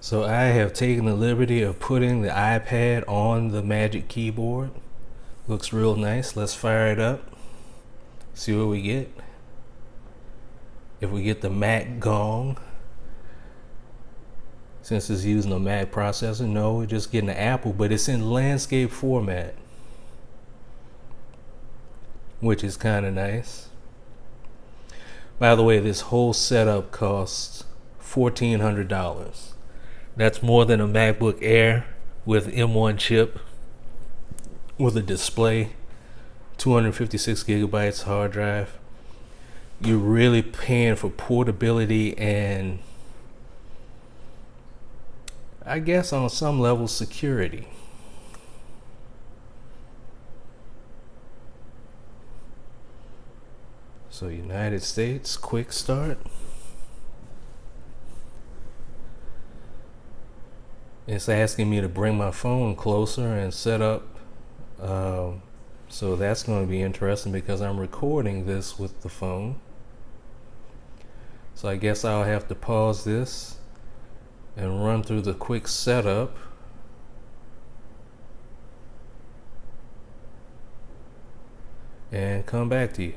So I have taken the liberty of putting the iPad on the Magic Keyboard. Looks real nice. Let's fire it up. See what we get. If we get the Mac gong, since it's using a Mac processor, no, we're just getting an Apple, but it's in landscape format, which is kind of nice. By the way, this whole setup costs $1,400. That's more than a MacBook Air with M1 chip, with a display, 256 gigabytes hard drive. You're really paying for portability and, I guess on some level, security. So United States, quick start. It's asking me to bring my phone closer and set up. So that's going to be interesting because I'm recording this with the phone. So I guess I'll have to pause this and run through the quick setup. And come back to you.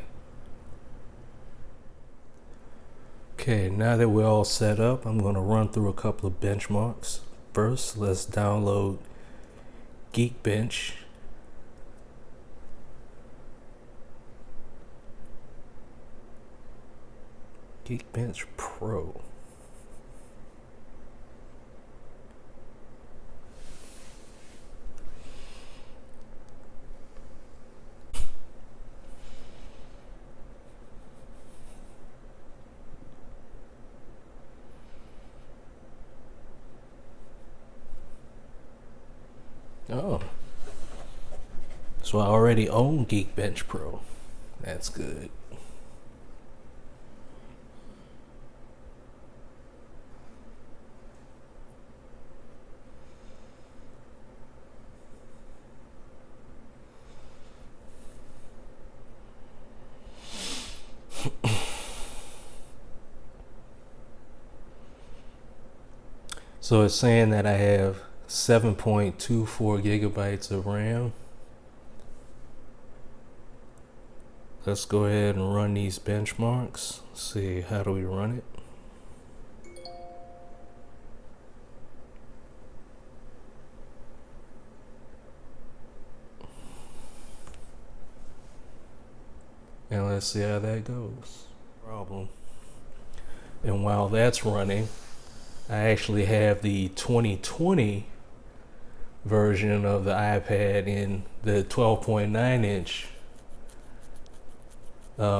Okay, now that we're all set up, I'm going to run through a couple of benchmarks. First, let's download Geekbench. Geekbench Pro. Oh, so I already own Geekbench Pro. That's good. So it's saying that I have 7.24 gigabytes of RAM. Let's go ahead and run these benchmarks. See, how do we run it? And let's see how that goes. Problem. And while that's running, I actually have the 2020 version of the iPad in the 12.9 inch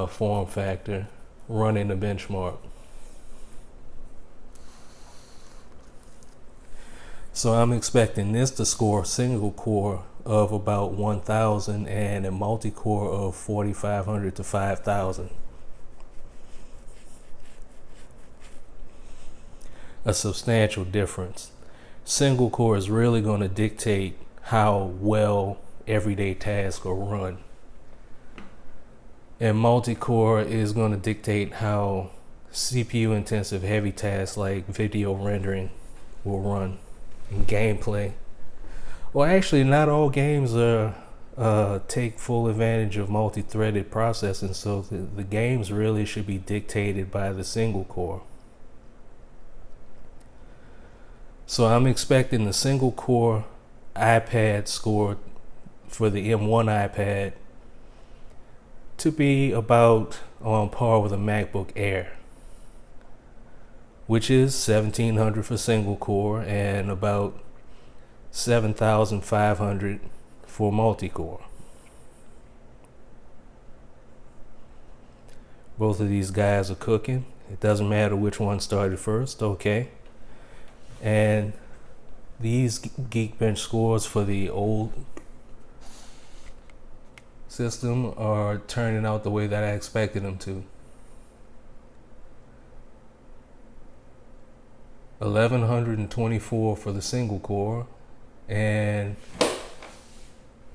form factor running the benchmark. So I'm expecting this to score a single core of about 1,000 and a multi-core of 4,500 to 5,000. A substantial difference. Single core is really going to dictate how well everyday tasks are run. And multi-core is going to dictate how CPU intensive heavy tasks like video rendering will run. And gameplay. Well, actually, not all games take full advantage of multi-threaded processing, so the games really should be dictated by the single core. So I'm expecting the single core iPad score for the M1 iPad to be about on par with a MacBook Air, which is 1,700 for single core and about 7,500 for multi-core. Both of these guys are cooking. It doesn't matter which one started first, okay? And these Geekbench scores for the old system are turning out the way that I expected them to. 1,124 for the single core and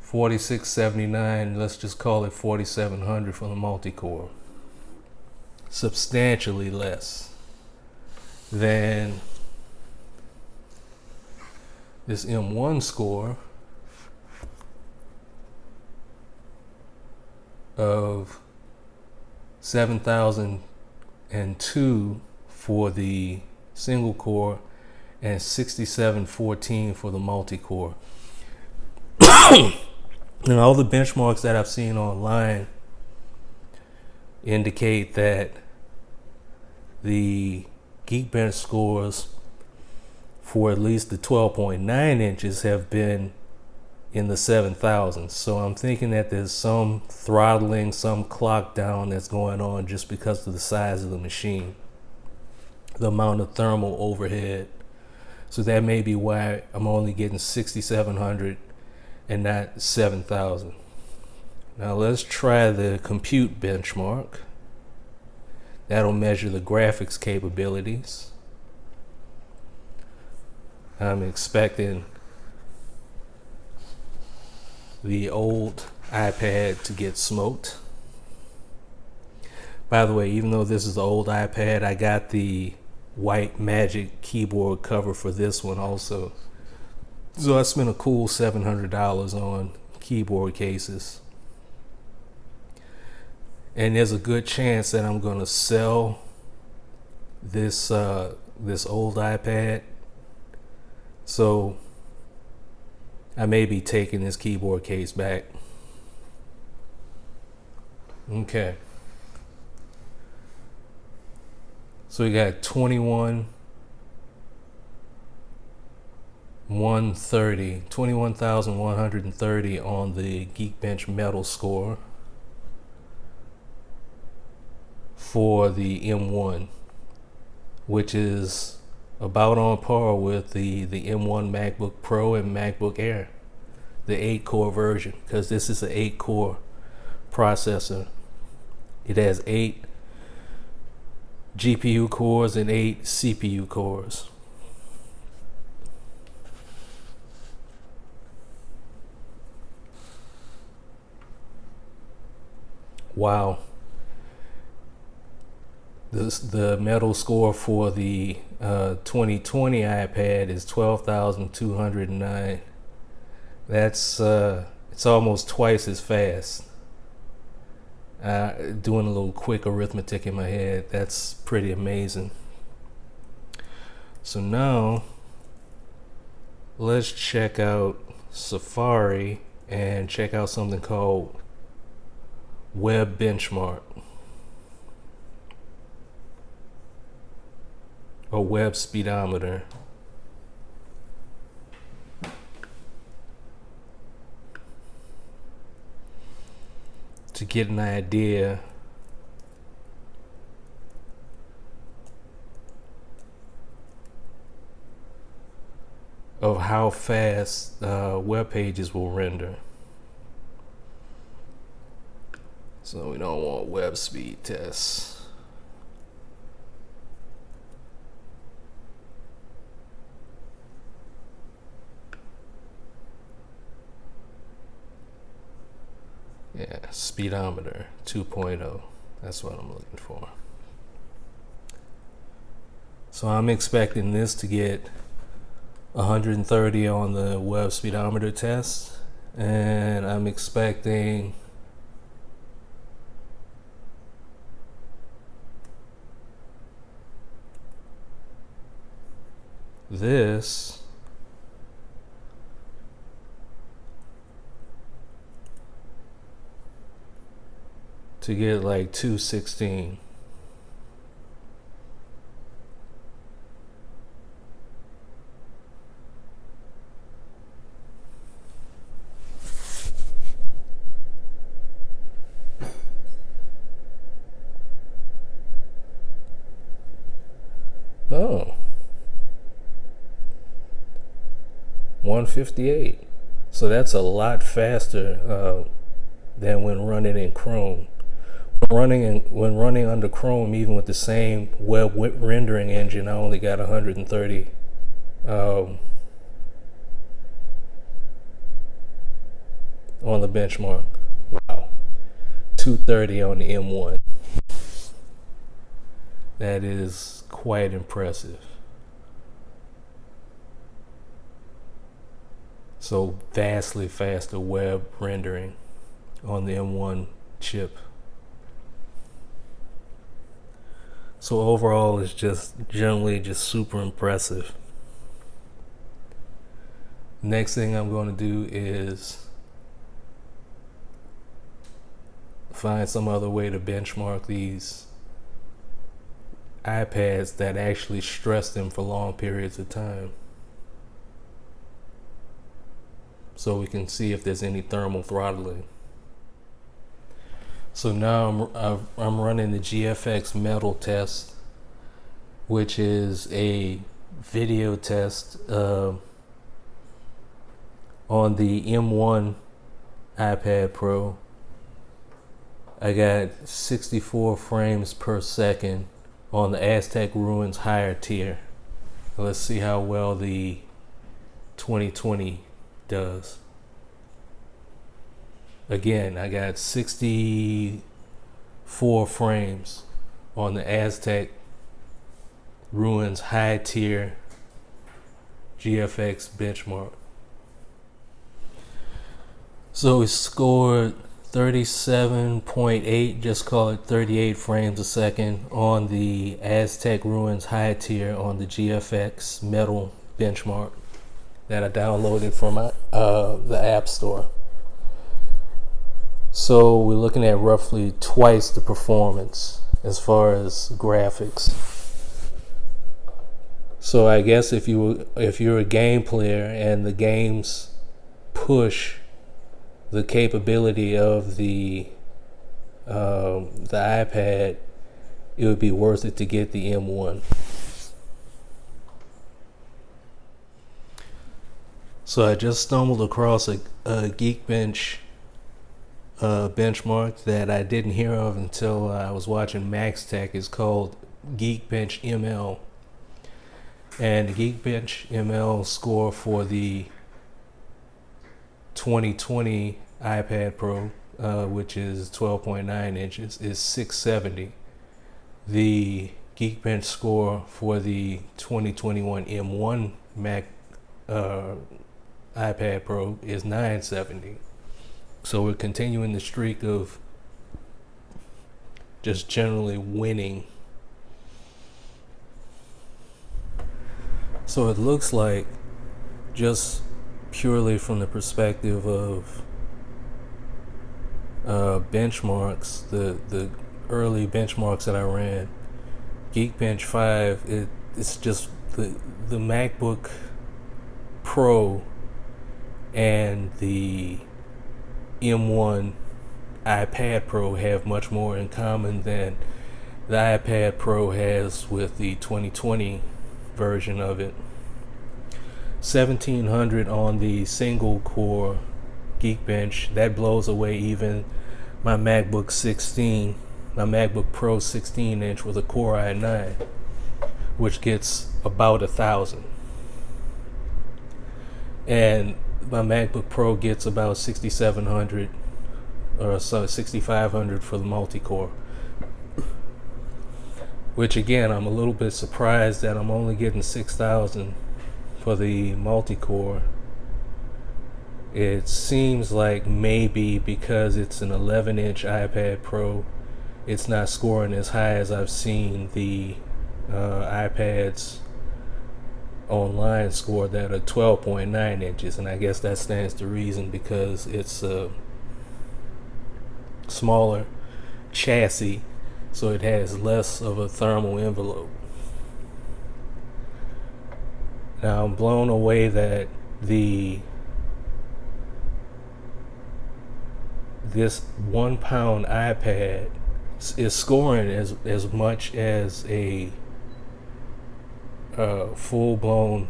4,679, let's just call it 4,700 for the multi-core. Substantially less than this M1 score of 7,002 for the single core and 6714 for the multi-core. And all the benchmarks that I've seen online indicate that the Geekbench scores for at least the 12.9 inches have been in the 7,000s. So I'm thinking that there's some throttling, some clock down that's going on just because of the size of the machine, the amount of thermal overhead. So that may be why I'm only getting 6,700 and not 7,000. Now let's try the compute benchmark. That'll measure the graphics capabilities. I'm expecting the old iPad to get smoked. By the way, even though this is the old iPad, I got the white Magic keyboard cover for this one also. So I spent a cool $700 on keyboard cases. And there's a good chance that I'm going to sell this old iPad. So I may be taking this keyboard case back. Okay. So we got 21,130 on the Geekbench Metal score for the M1, which is about on par with the M1 MacBook Pro and MacBook Air, the 8-core version, because this is an 8-core processor. It has 8 GPU cores and 8 CPU cores. Wow. The metal score for the 2020 iPad is 12,209. That's it's almost twice as fast. Doing a little quick arithmetic in my head, that's pretty amazing. So now let's check out Safari and check out something called Web Benchmark, or Web Speedometer. To get an idea of how fast web pages will render. So we don't want web speed tests. Yeah, speedometer 2.0. That's what I'm looking for. So I'm expecting this to get 130 on the web speedometer test, and I'm expecting this to get like 216. Oh, 158. So that's a lot faster than when running in Chrome. When running under Chrome, even with the same web rendering engine, I only got 130 on the benchmark. Wow, 230 on the M1. That is quite impressive. So vastly faster web rendering on the M1 chip. So overall, it's just generally just super impressive. Next thing I'm going to do is find some other way to benchmark these iPads that actually stress them for long periods of time, so we can see if there's any thermal throttling. So now I'm running the GFX metal test, which is a video test on the M1 iPad Pro. I got 64 frames per second on the Aztec Ruins higher tier. Let's see how well the 2020 does. Again, I got 64 frames on the Aztec Ruins high tier GFX benchmark. So we scored 37.8, just call it 38 frames a second on the Aztec Ruins high tier on the GFX metal benchmark that I downloaded from the App Store. So we're looking at roughly twice the performance as far as graphics. So I guess if you're a game player and the games push the capability of the iPad, it would be worth it to get the M1. So I just stumbled across a Geekbench benchmark that I didn't hear of until I was watching Max Tech. It's called Geekbench ML, and the Geekbench ML score for the 2020 iPad Pro, which is 12.9 inches, is 670. The Geekbench score for the 2021 M1 Mac iPad Pro is 970. So we're continuing the streak of just generally winning. So it looks like, just purely from the perspective of benchmarks, the early benchmarks that I ran, Geekbench 5, it's just the MacBook Pro and the M1 iPad Pro have much more in common than the iPad Pro has with the 2020 version of it. 1700 on the single core Geekbench, that blows away even my MacBook Pro 16 inch with a Core i9, which gets about 1,000. And my MacBook Pro gets about 6,700 or so 6,500 for the multi-core, which again, I'm a little bit surprised that I'm only getting 6,000 for the multi-core. It seems like maybe because it's an 11-inch iPad Pro, it's not scoring as high as I've seen the iPads online score that are 12.9 inches, and I guess that stands to reason because it's a smaller chassis, so it has less of a thermal envelope. Now I'm blown away that this 1 pound iPad is scoring as much as a full-blown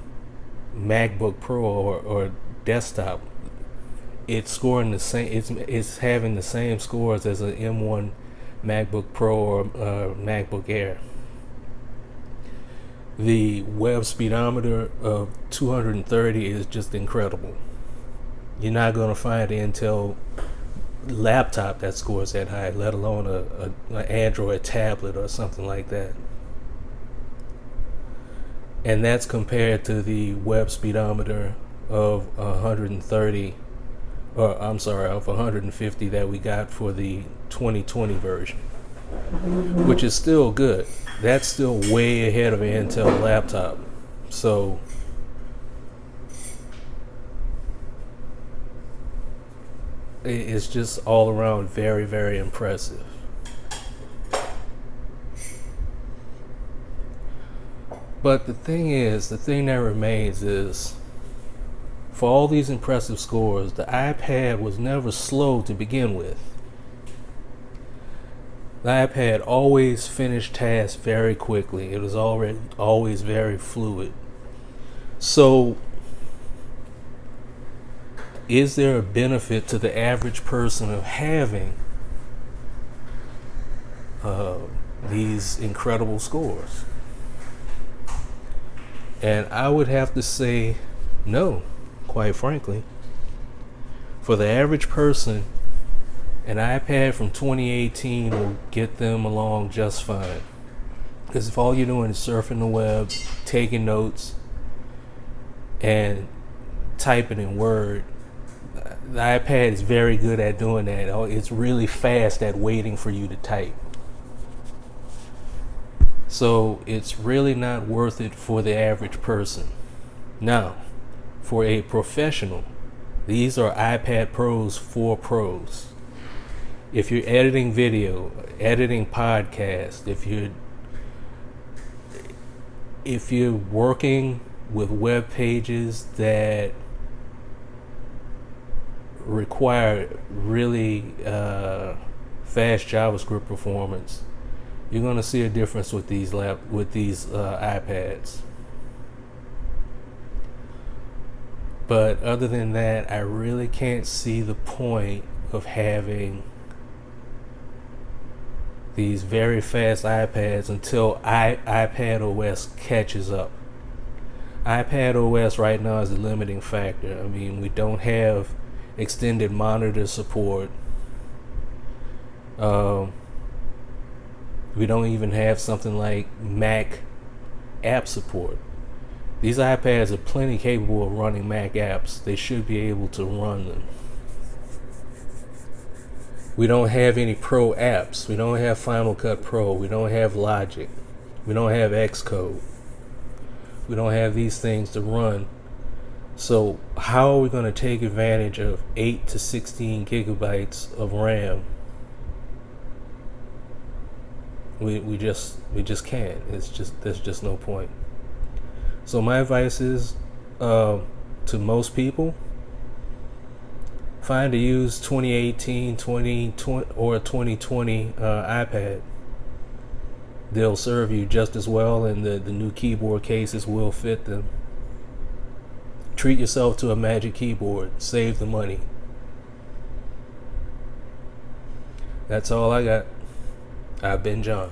MacBook Pro or desktop. It's scoring the same. It's having the same scores as an M1 MacBook Pro or MacBook Air. The web speedometer of 230 is just incredible. You're not going to find an Intel laptop that scores that high, let alone an Android tablet or something like that. And that's compared to the web speedometer of 130, or I'm sorry, of 150 that we got for the 2020 version, which is still good. That's still way ahead of an Intel laptop. So it's just all around very, very impressive. But the thing that remains is, for all these impressive scores, the iPad was never slow to begin with. The iPad always finished tasks very quickly. It was always very fluid. So, is there a benefit to the average person of having these incredible scores? And I would have to say no, quite frankly. For the average person, an iPad from 2018 will get them along just fine. Because if all you're doing is surfing the web, taking notes, and typing in Word, the iPad is very good at doing that. It's really fast at waiting for you to type. So it's really not worth it for the average person. Now, for a professional, these are iPad Pros for pros. If you're editing video, editing podcast, if you're working with web pages that require really fast JavaScript performance, you're going to see a difference with these iPads. But other than that, I really can't see the point of having these very fast iPads until iPad OS catches up. iPad OS right now is a limiting factor. I mean, we don't have extended monitor support. We don't even have something like Mac app support. These iPads are plenty capable of running Mac apps. They should be able to run them. We don't have any Pro apps. We don't have Final Cut Pro. We don't have Logic. We don't have Xcode. We don't have these things to run. So how are we going to take advantage of 8 to 16 gigabytes of RAM? We just can't. There's just no point. So my advice is to most people, find a used 2018, 2020, or 2020 iPad. They'll serve you just as well, and the new keyboard cases will fit them. Treat yourself to a Magic Keyboard. Save the money. That's all I got. I've been John.